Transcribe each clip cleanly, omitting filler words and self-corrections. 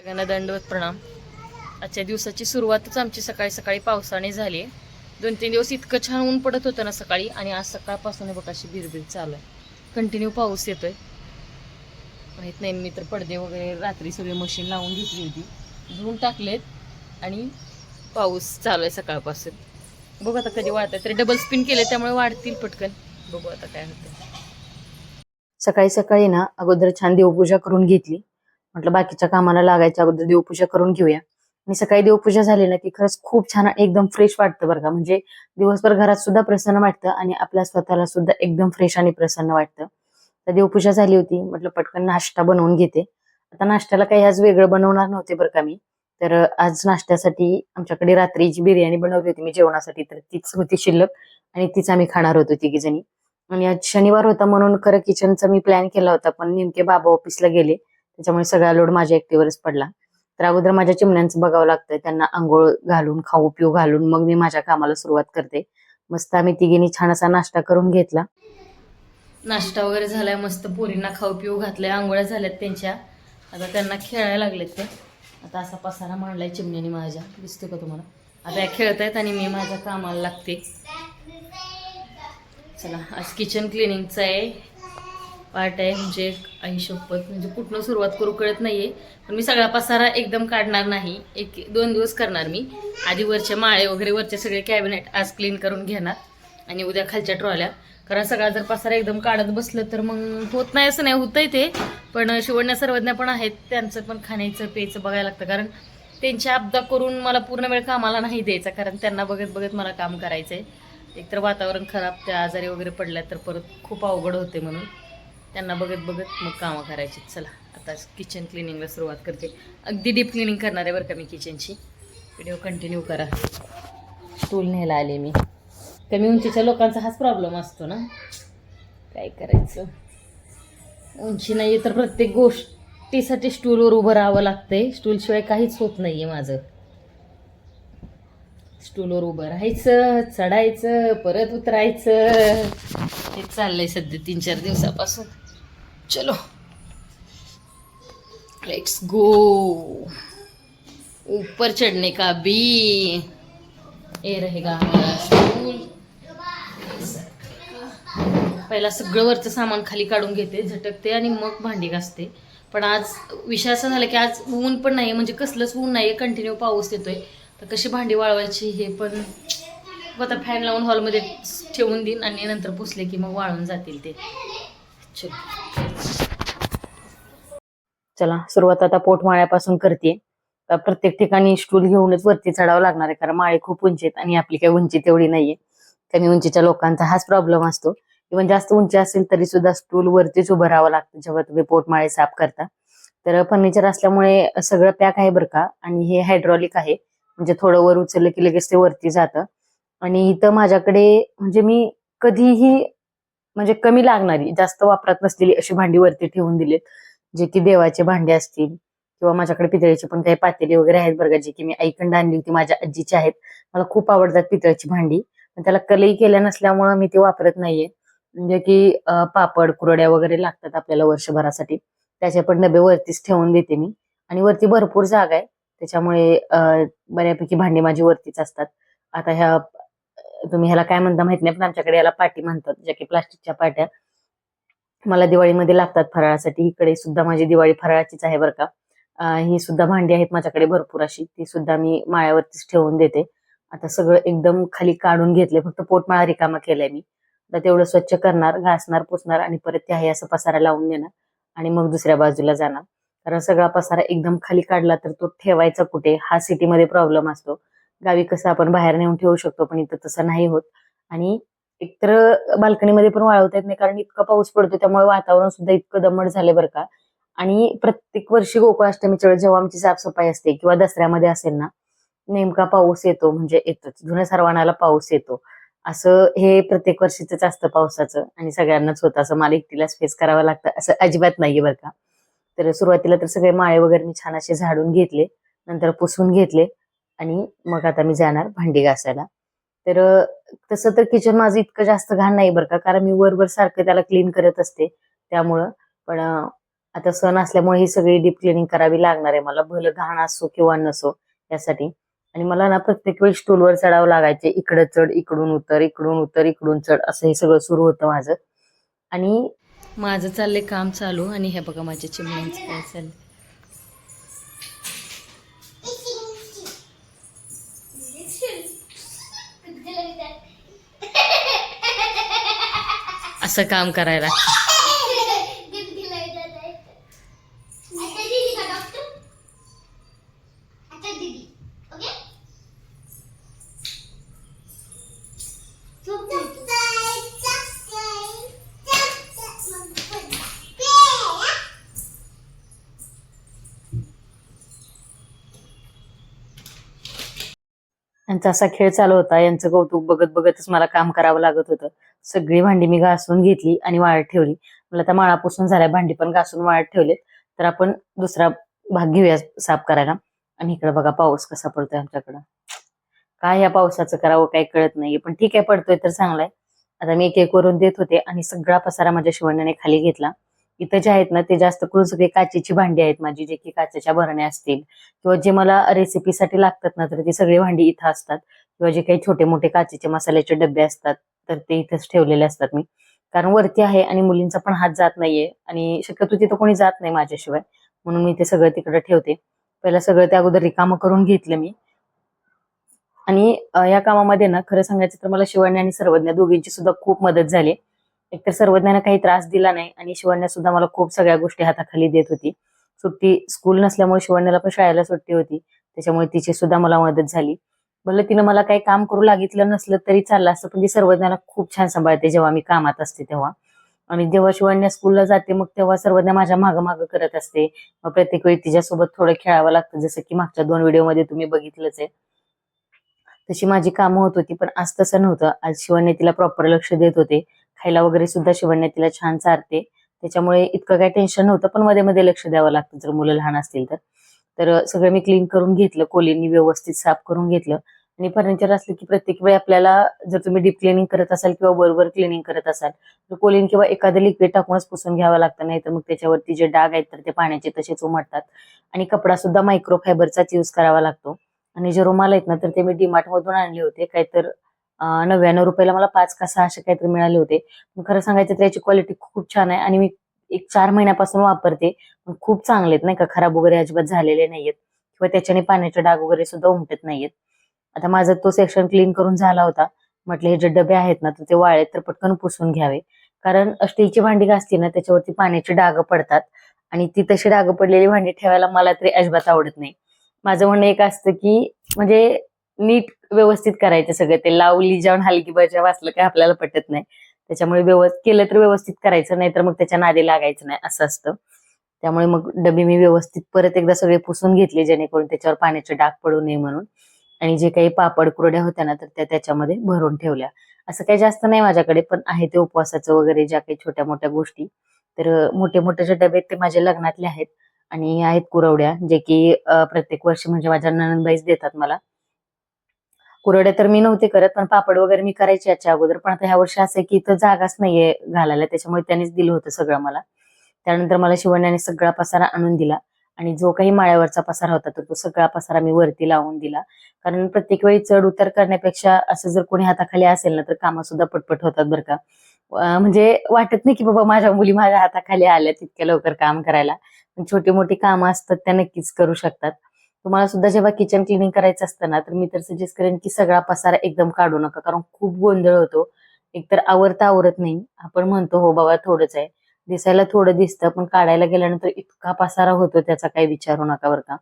सगळ्यांना दंडवत प्रणाम. आजच्या दिवसाची सुरुवातच आमची सकाळी सकाळी पावसाने झाली आहे. 2-3 दिवस इतकं छान ऊन पडत होतं ना सकाळी, आणि आज सकाळपासून बघा अशी बिरबिर चालू आहे. कंटिन्यू पाऊस येतोय. माहित नाही, मी तर पडदे वगैरे रात्री सगळे मशीन लावून घेतली होती, धुवून टाकलेत, आणि पाऊस चालू आहे सकाळपासून. बघू आता कधी वाढतात, तरी डबल स्पिन केले त्यामुळे वाढतील पटकन. बघू आता काय होतं. सकाळी सकाळी ना अगोदर छान देवपूजा करून घेतली. म्हटलं बाकीच्या कामाला लागायच्या अगोदर देवपूजा करून घेऊया. आणि सकाळी देवपूजा झाली ना की खरंच खूप छान एकदम फ्रेश वाटतं बरं का. म्हणजे दिवसभर घरात सुद्धा प्रसन्न वाटतं आणि आपल्या स्वतःला सुद्धा एकदम फ्रेश आणि प्रसन्न वाटतं. तर देवपूजा झाली होती, म्हटलं पटकन नाश्ता बनवून घेते. आता नाश्त्याला काही आज वेगळं बनवणार नव्हते बरं का मी. तर आज नाश्त्यासाठी आमच्याकडे रात्रीची बिर्याणी बनवली होती मी जेवणासाठी, तर तीच होती शिल्लक आणि तीच आम्ही खाणार होतो तिघी जणी. आणि आज शनिवार होता म्हणून खरं किचनचा मी प्लॅन केला होता, पण नेमके बाबा ऑफिसला गेले, त्याच्यामुळे सगळा लोड माझ्या एकटीवरच पडला. तर अगोदर माझ्या चिमण्यांचं बघावं लागतंय, त्यांना आंघोळ घालून खाऊ पिऊ घालून मग मी माझ्या कामाला सुरुवात करते. मस्त आम्ही तिघींनी छान असा नाश्ता करून घेतला. नाश्ता वगैरे झालाय, मस्त पोरींना खाऊ पिऊ घातलंय, आंघोळ्या झाल्यात त्यांच्या, आता त्यांना खेळायला लागलेत ते. आता असा पसारा मांडलाय चिमण्याने माझ्या, दिसतो का तुम्हाला. आता या खेळतायत आणि मी माझ्या कामाला लागते. चला, आज किचन क्लिनिंगचा आहे पार्ट आहे, म्हणजे आयुष्यपत म्हणजे कुठनं सुरुवात करू कळत नाहीये. पण मी सगळा पसारा एकदम काढणार नाही, 1-2 दिवस करणार मी. आधी वरचे माळे वगैरे वरचे सगळे कॅबिनेट आज क्लीन करून घेणार, आणि उद्या खालच्या ट्रॉल्या. कारण सगळा जर पसारा एकदम काढत बसलं तर मग होत नाही, असं नाही, होतंय ते. पण शिवण्या सर्वज्ञा पण आहेत, त्यांचं पण खाण्याचं प्यायचं बघायला लागतं. कारण त्यांची आपदा करून मला पूर्ण वेळ कामाला नाही द्यायचा, कारण त्यांना बघत बघत मला काम करायचं आहे. एकतर वातावरण खराब, त्या आजारी वगैरे पडल्या तर परत खूप अवघड होते, म्हणून त्यांना बघत बघत मग कामं करायची. चला, आता किचन क्लिनिंगला सुरुवात करते. अगदी डीप क्लिनिंग करणार आहे बरं का मी किचनची. व्हिडिओ कंटिन्यू करा. स्टूल न्यायला आले मी. कमी उंचीच्या लोकांचा हाच प्रॉब्लेम असतो ना, काय करायचं. उंची नाही तर प्रत्येक गोष्टीसाठी स्टूलवर उभं राहावं लागतंय. स्टूलशिवाय काहीच होत नाहीये माझं. स्टूलवर उभं राहायचं, चढायचं, परत उतरायचं, हे चाललंय सध्या 3-4 दिवसापासून. चलो लेट्स गो. ऊपर चढ़ने का भी ये रहेगा हमारा स्टूल. पहिला सगळं वरचं सामान खाली काढून घेते, झटकते, आणि मग भांडी घासते. पण आज विषय असा झाला की आज ऊन पण नाही, म्हणजे कसलंच ऊन नाही, कंटिन्यू पाऊस येतोय. तर कशी भांडी वाळवायची हे पण आता फॅन लावून हॉलमध्ये ठेवून देईन, आणि नंतर पुसले की मग वाळून जातील ते. चला, सुरुवात आता पोटमाळ्यापासून करते. प्रत्येक ठिकाणी स्टूल घेऊनच वरती चढावं लागणार आहे, कारण माळे खूप उंची आहेत आणि आपली काही उंची तेवढी नाहीये. कमी उंचीच्या लोकांचा हाच प्रॉब्लेम असतो. इव्हन जास्त उंची असेल तरी सुद्धा स्टूल वरतीच उभं राहावं लागतं जेव्हा तुम्ही पोटमाळे साफ करता. तर फर्निचर असल्यामुळे सगळं पॅक आहे बरं का, आणि हे हायड्रॉलिक आहे, म्हणजे थोडं वर उचललं की लगेच ते वरती जातं. आणि इथं माझ्याकडे म्हणजे मी कधीही म्हणजे कमी लागणारी, जास्त वापरात नसलेली अशी भांडी वरती ठेवून दिलीत, जे की देवाचे भांडे असतील, किंवा माझ्याकडे पितळेची पण काही पातेली वगैरे आहेत बरं का, जी की मी आईकडे आणली होती, माझ्या आजीची आहेत. मला खूप आवडतात पितळेची भांडी, पण त्याला कलई केल्या नसल्यामुळं मी ती वापरत नाहीये. म्हणजे की पापड कुरड्या वगैरे लागतात आपल्याला वर्षभरासाठी, त्याचे पण डबे वरतीच ठेवून देते मी. आणि वरती भरपूर जागा आहे, त्याच्यामुळे बऱ्यापैकी भांडी माझी वरतीच असतात. आता ह्या तुम्ही ह्याला काय म्हणता माहित नाही, पण आमच्याकडे याला पाटी म्हणतात, ज्या की प्लास्टिकच्या पाट्या मला दिवाळीमध्ये लागतात फराळासाठी. इकडे सुद्धा माझी दिवाळी फराळाचीच आहे बरं का. ही सुद्धा भांडी आहेत माझ्याकडे भरपूर अशी, ती सुद्धा मी माळ्यावरतीच ठेवून देते. आता सगळं एकदम खाली काढून घेतले, फक्त पोटमाळा रिकामा केलाय मी. आता तेवढं स्वच्छ करणार, घासणार, पुसणार, आणि परत ते आहे असं पसारा लावून देणार, आणि मग दुसऱ्या बाजूला जाणार. कारण सगळा पसारा एकदम खाली काढला तर तो ठेवायचा कुठे, हा सिटीमध्ये प्रॉब्लेम असतो. गावी कसं आपण बाहेर नेऊन ठेवू शकतो, पण इथं तसं नाही होत. आणि एकतर बाल्कनीमध्ये पण वाळवता येत नाही, कारण इतका पाऊस पडतो, त्यामुळे वातावरण सुद्धा इतकं दमट झाले बरं का. आणि प्रत्येक वर्षी गोकुळाष्टमीच्या वेळेस जेव्हा आमची साफसफाई असते किंवा दसऱ्यामध्ये असेल ना, नेमका पाऊस येतो, म्हणजे येतोच, जुन्या सर्वांना पाऊस येतो. असं हे प्रत्येक वर्षीच असतं पावसाचं, आणि सगळ्यांनाच होतं, असं मला एकटीलाच फेस करावं लागतं असं अजिबात नाहीये बरं का. तर सुरुवातीला तर सगळे माळे वगैरे मी छान असे झाडून घेतले, नंतर पुसून घेतले, आणि मग आता मी जाणार भांडी घासायला. तर तसं तर किचन माझं इतकं जास्त घाण नाही बरं का, कारण मी वर सारखं त्याला क्लीन करत असते त्यामुळं. पण आता सण असल्यामुळे ही सगळी डीप क्लिनिंग करावी लागणार आहे मला, भलं घाण असो किंवा नसो यासाठी. आणि मला ना प्रत्येक वेळी स्टूलवर चढावं लागायचे, इकडं चढ, इकडून उतर, इकडून उतर, इकडून चढ, असं हे सगळं सुरू होतं माझं. आणि माझं चाललंय काम चालू, आणि हे बघा माझ्या चिमण्यांचं काय चाललंय. असं काम करायला यांचा असा खेळ चालू होता. यांचं कौतुक बघत बघतच मला काम करावं लागत होतं. सगळी भांडी मी घासून घेतली आणि वाळत ठेवली. मला आता माळा पुसून झालाय, भांडी पण घासून वाळत ठेवलेत. तर आपण दुसरा भाग घेऊया साफ करायला. आणि इकडे बघा पाऊस कसा पडतोय आमच्याकडं. काय या पावसाचं करावं काही कळत नाहीये, पण ठीक आहे, पडतोय तर चांगलाय. आता मी एक एक करून देत होते आणि सगळा पसारा माझ्या शिवण्याने खाली घेतला. इथं जे आहेत ना ते जास्त करून सगळे काचेची भांडी आहेत माझी, जे की काचेच्या भरण्या असतील किंवा जे मला रेसिपीसाठी लागतात ना, तर ती सगळी भांडी इथं असतात. किंवा जे काही छोटे मोठे काचेचे मसाल्याचे डबे असतात तर ते इथेच ठेवलेले असतात मी. कारण वरती आहे आणि मुलींचा पण हात जात नाहीये आणि शक्यतो तिथं कोणी जात नाही माझ्याशिवाय, म्हणून मी ते सगळं तिकडे ठेवते. पहिला सगळं त्या अगोदर रिकामं करून घेतलं मी. आणि या कामामध्ये ना खरं सांगायचं तर मला शिवण्या आणि सर्वज्ञ दोघींची सुद्धा खूप मदत झाली. एकतर सर्वज्ञानं काही त्रास दिला नाही आणि शिवण्या सुद्धा मला खूप सगळ्या गोष्टी हाताखाली देत होती. सुट्टी स्कूल नसल्यामुळे शिवण्याला पण शाळेला सुट्टी होती, त्याच्यामुळे तिची सुद्धा मला मदत झाली. भले तिनं मला काही काम करू लागितलं नसलं तरी चाललं असतं, पण ती सर्वज्ञाला खूप छान सांभाळते जेव्हा मी कामात असते तेव्हा. आणि जेव्हा शिवण्या स्कूलला जाते मग तेव्हा सर्वज्ञ माझ्या मागं मागं करत असते. मग प्रत्येक वेळी तिच्यासोबत थोडं खेळावं लागतं, जसं की मागच्या 2 व्हिडिओमध्ये तुम्ही बघितलंच आहे. तशी माझी कामं होत होती, पण आज तसं नव्हतं. आज शिवण्य तिला प्रॉपर लक्ष देत होते. खायला वगैरे सुद्धा शिवण्य तिला छान चारते. त्याच्यामुळे इतकं काही टेन्शन नव्हतं, पण मध्ये मध्ये लक्ष द्यावं लागतं जर मुलं लहान असतील तर. तर सगळं मी क्लीन करून घेतलं, कोलींनी व्यवस्थित साफ करून घेतलं. आणि फर्निचर असलं की प्रत्येक वेळी आपल्याला, जर तुम्ही डीप क्लिनिंग करत असाल किंवा वरवर क्लिनिंग करत असाल तर कोलीन किंवा एखादं लिक्विड टाकूनच पुसून घ्यावं लागतं, नाही तर मग त्याच्यावरती जे डाग आहेत तर ते पाण्याचे तसेच उमटतात. आणि कपडा सुद्धा मायक्रोफायबरचाच यूज करावा लागतो. आणि जे रुमाल आहेत ना तर ते मी डीमार्ट मधून आणले होते, काहीतर 99 रुपयाला मला 5 का 6 असे काहीतरी मिळाले होते. पण खरं सांगायचं तर याची क्वालिटी खूप छान आहे आणि मी एक 4 महिन्यापासून वापरते. पण खूप चांगले आहेत, नाही का, खराब वगैरे अजिबात झालेले नाहीयेत किंवा त्याच्याने पाण्याचे डाग वगैरे सुद्धा उमटत नाहीयेत. आता माझा तो सेक्शन क्लीन करून झाला होता. म्हटलं हे जे डबे आहेत ना तर ते वाळलेत तर पटकन पुसून घ्यावे, कारण स्टीलची भांडी घासली ना त्याच्यावरती पाण्याची डाग पडतात आणि ती तशी डाग पडलेली भांडी ठेवायला मला तरी अजिबात आवडत नाही. माझं म्हणणं एक असतं की म्हणजे नीट व्यवस्थित करायचं सगळं, ते लावली जाऊन हलकी बजा वाचलं काय आपल्याला पटत नाही. त्याच्यामुळे व्यवस्थित केलं तर व्यवस्थित करायचं, नाही तर मग त्याच्या नादी लागायचं नाही, असं असतं. त्यामुळे मग डबे मी व्यवस्थित परत एकदा सगळे पुसून घेतले, जेणेकरून त्याच्यावर पाण्याचे डाग पडू नये म्हणून. आणि जे काही पापड कुरड्या होत्या ना तर त्या त्याच्यामध्ये भरून ठेवल्या. असं काही जास्त नाही माझ्याकडे, पण आहे ते उपवासाचं वगैरे ज्या काही छोट्या मोठ्या गोष्टी. तर मोठे मोठे जे डबे आहेत ते माझे लग्नातले आहेत. आणि आहेत कुरवड्या, जे की प्रत्येक वर्षी म्हणजे माझ्या नणंदबाईच देतात मला. कुरवड्या तर मी नव्हते करत, पण पापड वगैरे मी करायचे याच्या अगोदर. पण आता ह्या वर्षी असं आहे की इथं जागाच नाहीये घालायला, त्याच्यामुळे त्यांनीच दिलं होतं सगळं मला. त्यानंतर मला शिवण्याने सगळा पसारा आणून दिला आणि जो काही माळ्यावरचा पसारा होता तर तो सगळा पसारा मी वरती लावून दिला. कारण प्रत्येक वेळी चढ उतर करण्यापेक्षा असं जर कोणी हाताखाली असेल ना तर कामं सुद्धा पटपट होतात बरं का. म्हणजे वाटत नाही की बाबा माझ्या मुली माझ्या हाताखाली आल्या तितक्या लवकर काम करायला. पण छोटी मोठी कामं असतात त्या नक्कीच करू शकतात. तुम्हाला सुद्धा जेव्हा किचन क्लिनिंग करायचं असतं ना तर मी तर सजेस्ट करेन की सगळा पसारा एकदम काढू नका, कारण खूप गोंधळ होतो. एकतर आवरता आवरत नाही. आपण म्हणतो हो बाबा थोडंच आहे, दिसायला थोडं दिसतं, पण काढायला गेल्यानंतर इतका पसारा होतो त्याचा काही विचारू नका बरं का.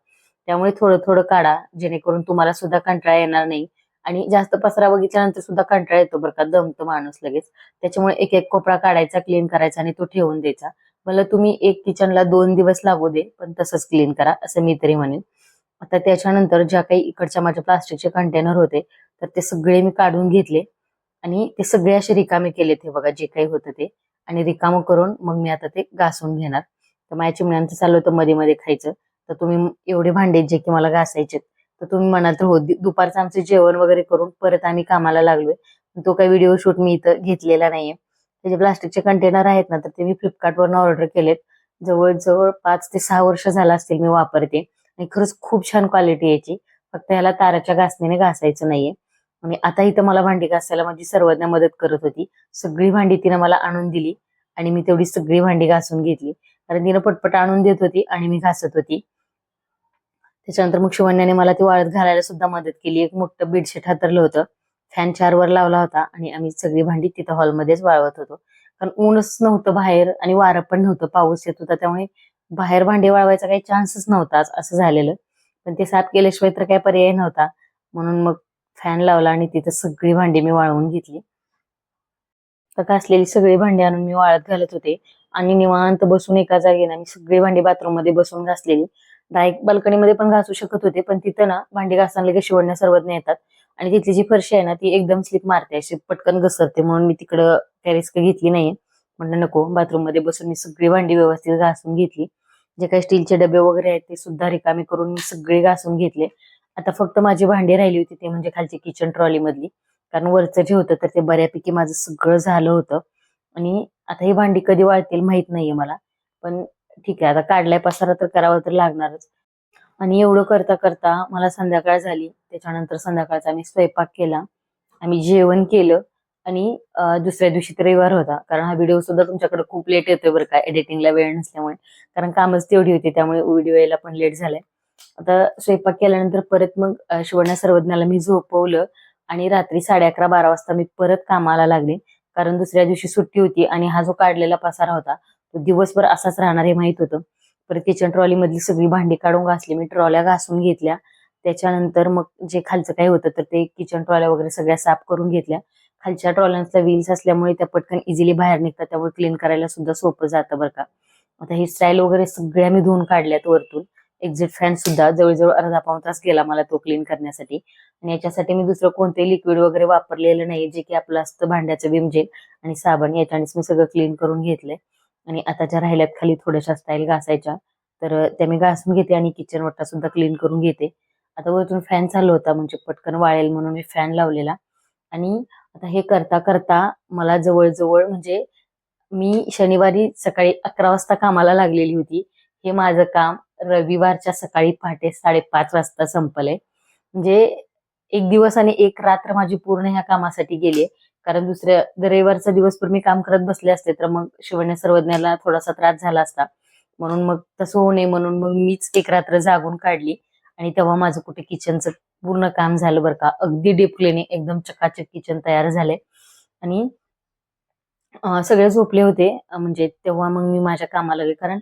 त्यामुळे थोडं थोडं काढा, जेणेकरून तुम्हाला सुद्धा कंटाळा येणार नाही. आणि जास्त पसारा बघितल्यानंतर सुद्धा कंटाळा येतो बरं का, दमतो माणूस लगेच. त्याच्यामुळे एक एक कोपरा काढायचा, क्लीन करायचा आणि तो ठेवून द्यायचा. मला तुम्ही एक किचनला 2 दिवस लागू दे, पण तसंच क्लीन करा असं मी तरी म्हणेन. आता त्याच्यानंतर ज्या काही इकडच्या माझ्या प्लास्टिकचे कंटेनर होते तर ते सगळे मी काढून घेतले आणि ते सगळे असे रिकामे केले, ते बघा जे काही होतं ते. आणि रिकामं करून मग मी आता ते घासून घेणार. तर माझ्या चिमण्यांचं चालू होतं मध्ये मध्ये खायचं. तर तुम्ही एवढे भांडे जे की मला घासायचे, तर तुम्ही म्हणाल तर हो, दुपारचं आमचं जेवण वगैरे करून परत आम्ही कामाला लागलोय. तो काही व्हिडिओ शूट मी इथं घेतलेला नाहीये. ते जे प्लास्टिकचे कंटेनर आहेत ना तर ते मी फ्लिपकार्टवरून ऑर्डर केलेत. जवळजवळ 5 ते 6 वर्ष झाला असतील मी वापरते आणि खरंच खूप छान क्वालिटी याची. फक्त ह्याला ताराच्या घासणीने घासायचं नाहीये. आणि आता इथं मला भांडी घासायला माझी सर्वज्ञ मदत करत होती. सगळी भांडी तिनं मला आणून दिली आणि मी तेवढी सगळी भांडी घासून घेतली. कारण तिनं पटपट आणून देत होती आणि मी घासत होती. त्याच्यानंतर मग शिवण्याने मला ती वाळत घालायला सुद्धा मदत केली. एक मोठं बेडशीट हातरलं होतं. फॅन 4 वर लावला होता आणि आम्ही सगळी भांडी तिथं हॉलमध्येच वाळवत होतो. कारण ऊनच नव्हतं बाहेर आणि वारं पण नव्हतं, पाऊस येत होता. त्यामुळे बाहेर भांडी वाळवायचा काही चान्सच नव्हता असं झालेलं. पण ते साफ केल्याशिवाय तर काही पर्याय नव्हता. म्हणून मग फॅन लावला आणि तिथं सगळी भांडी मी वाळवून घेतली. तर घासलेली सगळी भांडी आणून मी वाळत घालत होते आणि निवांत बसून एका जागी ना मी सगळी भांडी बाथरूम मध्ये बसून घासलेली. डायरेक्ट बाल्कनीमध्ये पण घासू शकत होते, पण तिथं ना भांडी घासताना लगेच शिवण्या सर्वज्ञ येतात आणि तिथली जी फरशी आहे ना ती एकदम स्लिप मारते, अशी पटकन घसरते. म्हणून मी तिकडं काही रिस्क घेतली नाहीये. म्हणलं नको, बाथरूम मध्ये बसून मी सगळी भांडी व्यवस्थित घासून घेतली. जे काही स्टीलचे डबे वगैरे आहेत ते सुद्धा रिकामी करून मी सगळे घासून घेतले. आता फक्त माझी भांडी राहिली होती ते म्हणजे खालची किचन ट्रॉली मधली. कारण वरचं जे होतं तर ते बऱ्यापैकी माझं सगळं झालं होतं. आणि आता ही भांडी कधी वाळतील माहित नाहीये मला. पण ठीक आहे, आता काढलाय पसारा तर करावा तर लागणारच. आणि एवढं करता करता मला संध्याकाळ झाली. त्याच्यानंतर संध्याकाळचा मी स्वयंपाक केला. आम्ही जेवण केलं आणि दुसऱ्या दिवशी तर रविवार होता. कारण हा व्हिडिओ सुद्धा तुमच्याकडे खूप लेट येतोय बरं का, एडिटिंगला वेळ नसल्यामुळे. कारण कामच तेवढी होती त्यामुळे व्हिडिओ यायला पण लेट झालाय. आता स्वयंपाक केल्यानंतर परत मग शिवण्या सर्वज्ञाला मी झोपवलं आणि रात्री 11:30-12 वाजता मी परत कामाला लागले. कारण दुसऱ्या दिवशी सुट्टी होती आणि हा जो काढलेला पसारा होता तो दिवसभर असाच राहणार हे माहित होतं. परत किचन ट्रॉली मधली सगळी भांडी काढून घासली मी, ट्रॉल्या घासून घेतल्या. त्याच्यानंतर मग जे खालचं काही होतं तर ते किचन ट्रॉल्या वगैरे सगळ्या साफ करून घेतल्या. खालच्या ट्रॉल्यांचा व्हील्स असल्यामुळे त्या पटकन इझिली बाहेर निघतात, त्यामुळे क्लीन करायला सुद्धा सोपं जातं बरं का. आता ही स्टाईल वगैरे सगळ्या मी धुवून काढल्यात वरतून. एक्झिट फॅन सुद्धा जवळजवळ अर्धा पाऊण तास गेला मला तो क्लीन करण्यासाठी. आणि याच्यासाठी मी दुसरं कोणतेही लिक्विड वगैरे वापरलेलं नाही, जे की आपलं असतं भांड्याचं विम जेल आणि साबण, याच्यानेच मी सगळं क्लीन करून घेतलंय. आणि आता ज्या राहिल्यात खाली थोड्याशा स्टाईल घासायच्या तर त्या मी घासून घेते आणि किचन वट्टा सुद्धा क्लीन करून घेते. आता वरतून फॅन चालू होता म्हणजे पटकन वाळेल म्हणून मी फॅन लावलेला. आणि आता हे करता करता मला जवळजवळ म्हणजे मी शनिवारी सकाळी 11 वाजता कामाला लागलेली होती. हे माझं काम रविवारच्या सकाळी पहाटे 5:30 वाजता संपलंय. म्हणजे एक दिवस आणि एक रात्र माझी पूर्ण ह्या कामासाठी गेली. कारण दुसऱ्या रविवारचा दिवसभर मी काम करत बसले असते तर मग शिवण्या सर्वज्ञाला थोडासा त्रास झाला असता. म्हणून मग तसं होऊ नये म्हणून मग मीच एक रात्र जागून काढली. आणि तेव्हा माझं कुठे किचनचं पूर्ण काम झालं बरं का. अगदी डीप क्लिनिंग, एकदम चकाचक किचन तयार झाले. आणि सगळे झोपले होते. म्हणजे तेव्हा मग मी माझ्या कामाला लागले. कारण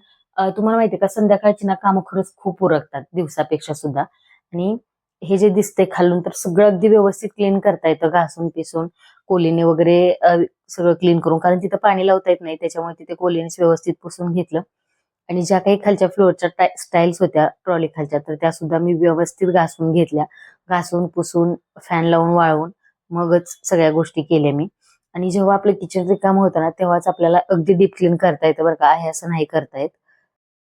तुम्हाला माहितीये का संध्याकाळची ना कामं खरंच खूप उरकतात दिवसापेक्षा सुद्धा. आणि हे जे दिसतंय खालून तर सगळं अगदी व्यवस्थित क्लीन करता येतं घासून पिसून कोलीने वगैरे, सगळं क्लीन करून. कारण तिथं पाणी लावता येत नाही त्याच्यामुळे तिथे कोलीनेच व्यवस्थित पुसून घेतलं. आणि ज्या काही खालच्या फ्लोअरच्या स्टाईल्स होत्या ट्रॉली खालच्या तर त्या सुद्धा मी व्यवस्थित घासून घेतल्या. घासून पुसून फॅन लावून वाळवून मगच सगळ्या गोष्टी केल्या मी. आणि जेव्हा आपलं किचन रिकामं होतं ना तेव्हाच आपल्याला अगदी डीप क्लीन करता येतं बरं का, आहे असं नाही करता येत.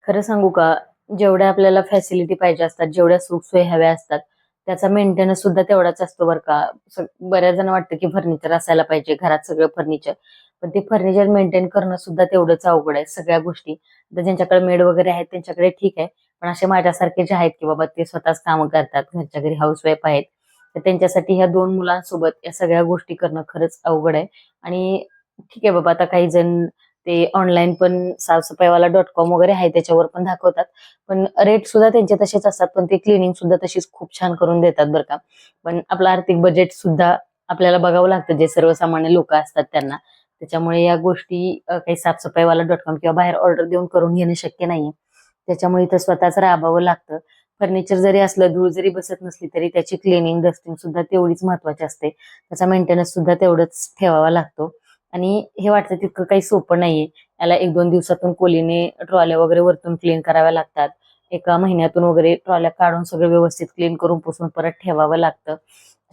खरं सांगू का, जेवढ्या आपल्याला फॅसिलिटी पाहिजे असतात, जेवढ्या सुखसोयी हव्या असतात, त्याचा मेंटेनन्स सुद्धा तेवढाच असतो बरं का. बऱ्याच जण वाटतं की फर्निचर असायला पाहिजे घरात, सगळं फर्निचर. पण ते फर्निचर मेंटेन करणं सुद्धा तेवढंच अवघड आहे. सगळ्या गोष्टी आता ज्यांच्याकडे मेड वगैरे आहेत त्यांच्याकडे ठीक आहे. पण असे माझ्यासारखे जे आहेत की बाबा ते स्वतःच कामं करतात, घरच्या घरी हाऊसवाईफ आहेत, तर त्यांच्यासाठी ह्या 2 मुलांसोबत या सगळ्या गोष्टी करणं खरंच अवघड आहे. आणि ठीक आहे बाबा, आता काही जण ते ऑनलाईन पण साफसफाईवाला.com वगैरे आहे त्याच्यावर पण दाखवतात. पण रेट सुद्धा त्यांचे तसेच असतात, पण ते क्लिनिंग सुद्धा तशीच खूप छान करून देतात बरं का. पण आपलं आर्थिक बजेट सुद्धा आपल्याला बघावं लागतं, जे सर्वसामान्य लोक असतात त्यांना. त्याच्यामुळे या गोष्टी काही साफसफाईवाला.com किंवा बाहेर ऑर्डर देऊन करून घेणं शक्य नाहीये. त्याच्यामुळे इथं स्वतःच राबावं लागतं. फर्निचर जरी असलं, धूळ जरी बसत नसली तरी त्याची क्लिनिंग, डस्टिंग सुद्धा तेवढीच महत्वाची असते. त्याचा मेंटेनन्स सुद्धा तेवढंच ठेवावा लागतो. आणि हे वाटतं तितकं काही सोपं नाहीये. याला 1-2 दिवसातून कोलीने ट्रॉल्या वगैरे वरतून क्लीन कराव्या लागतात. एका महिन्यातून वगैरे ट्रॉल्या काढून सगळं व्यवस्थित क्लीन करून पुसून परत ठेवावं लागतं.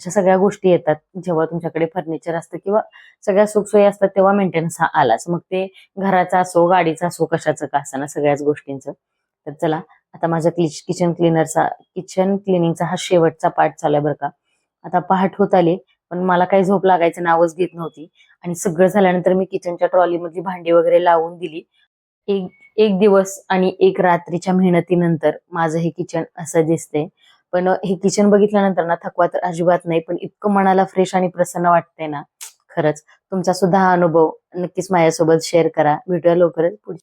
अशा सगळ्या गोष्टी येतात जेव्हा तुमच्याकडे फर्निचर असतं किंवा सगळ्या सुखसोयी असतात तेव्हा मेंटेनन्स हा आलाच. मग ते घराचा असो, गाडीचा असो, कशाचं का असना, सगळ्याच गोष्टींचं. तर चला, आता माझ्या किचन क्लिनिंगचा हा शेवटचा पार्ट चालू आहे बरं का. आता पहाट होत आली पण मला काही झोप लागायचं नावच घेत नव्हती. आणि सगळं झाल्यानंतर मी किचनच्या ट्रॉलीमधली भांडी वगैरे लावून दिली. एक एक दिवस आणि एक रात्रीच्या मेहनतीनंतर माझं हे किचन असं दिसतंय. पण हे किचन बघितल्यानंतर ना थकवा तर अजिबात नाही, पण इतकं मनाला फ्रेश आणि प्रसन्न वाटतंय ना, खरंच. तुमचा सुद्धा हा अनुभव नक्कीच माझ्यासोबत शेअर करा. भेटूया लवकरच पुढच्या